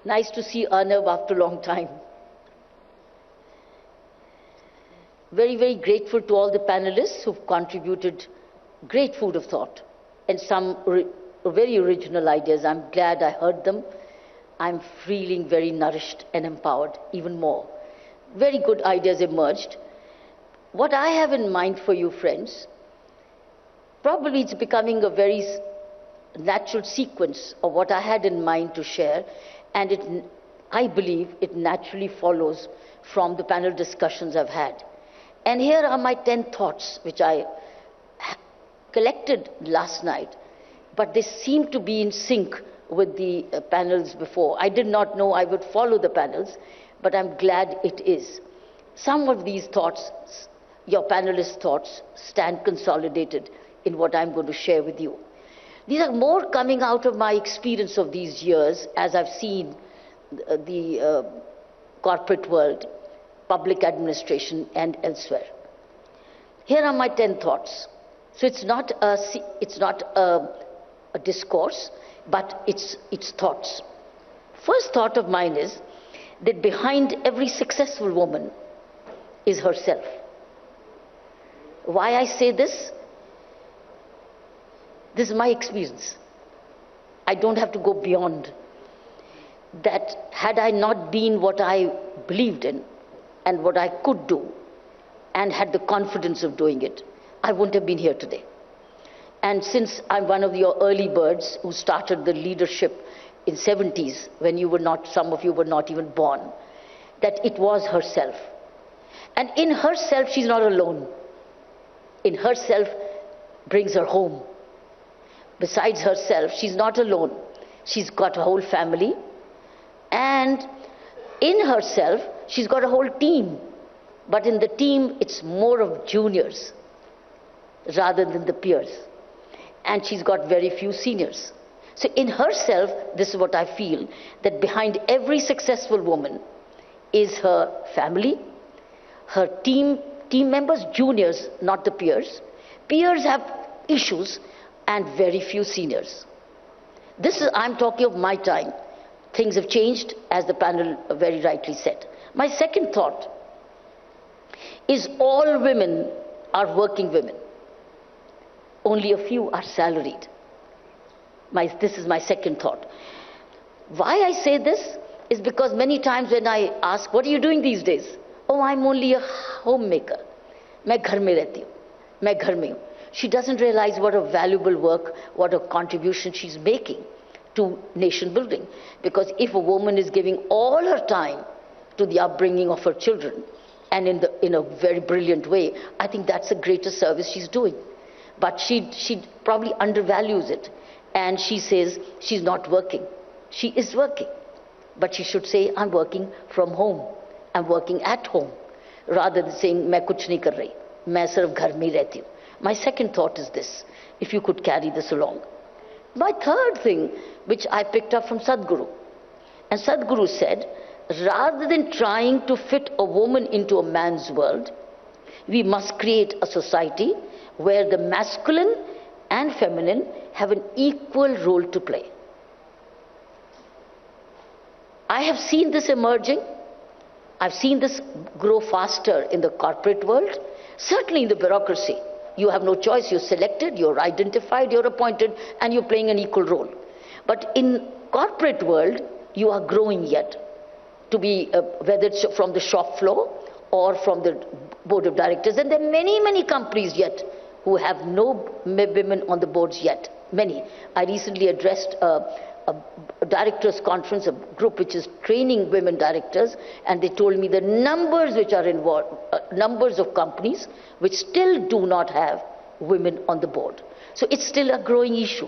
Nice to see Arnav after a long time. Very, very grateful to all the panelists who've contributed great food of thought and some very original ideas. I'm glad I heard them. I'm feeling very nourished and empowered even more. Very good ideas emerged. What I have in mind for you, friends, probably it's becoming a very natural sequence of what I had in mind to share, and I believe it naturally follows from the panel discussions I've had. And here are my 10 thoughts, which I collected last night, but they seem to be in sync with the panels before. I did not know I would follow the panels, but I'm glad it is. Some of these thoughts, your panelists' thoughts, stand consolidated in what I'm going to share with you. These are more coming out of my experience of these years as I've seen the corporate world, public administration, and elsewhere. Here are my 10 thoughts. So it's not a discourse, but it's thoughts. First thought of mine is that behind every successful woman is herself. Why I say this? This is my experience. I don't have to go beyond that. Had I not been what I believed in and what I could do and had the confidence of doing it, I wouldn't have been here today. And since I'm one of your early birds who started the leadership in 70s, when you were not, some of you were not even born, that it was herself. And in herself, she's not alone. In herself brings her home. Besides herself, she's not alone. She's got a whole family. And in herself, she's got a whole team. But in the team, it's more of juniors rather than the peers. And she's got very few seniors. So in herself, this is what I feel, that behind every successful woman is her family, her team members, juniors, not the peers. Peers have issues and very few seniors. I'm talking of my time. Things have changed, as the panel very rightly said. My second thought is all women are working women. Only a few are salaried. This is my second thought. Why I say this is because many times when I ask, what are you doing these days? Oh, I'm only a homemaker. मैं घर में रहती हूँ. मैं घर में हूँ. She doesn't realize what a valuable work, what a contribution she's making to nation building. Because if a woman is giving all her time to the upbringing of her children, and in a very brilliant way, I think that's the greatest service she's doing. But she probably undervalues it. And she says she's not working. She is working. But she should say, I'm working from home. I'm working at home. Rather than saying, मैं कुछ नहीं कर रही. मैं सिर्फ घर में रहती हूँ. My second thought is this, if you could carry this along. My third thing, which I picked up from Sadhguru. And Sadhguru said, rather than trying to fit a woman into a man's world, we must create a society where the masculine and feminine have an equal role to play. I have seen this emerging. I've seen this grow faster in the corporate world, certainly in the bureaucracy. You have no choice. You're selected, you're identified, you're appointed, and you're playing an equal role. But in corporate world, you are growing yet to be, whether it's from the shop floor or from the board of directors. And there are many, many companies yet who have no women on the boards yet. Many. I recently addressed a directors conference, a group which is training women directors, and they told me the numbers which are involved, numbers of companies which still do not have women on the board. So it's still a growing issue.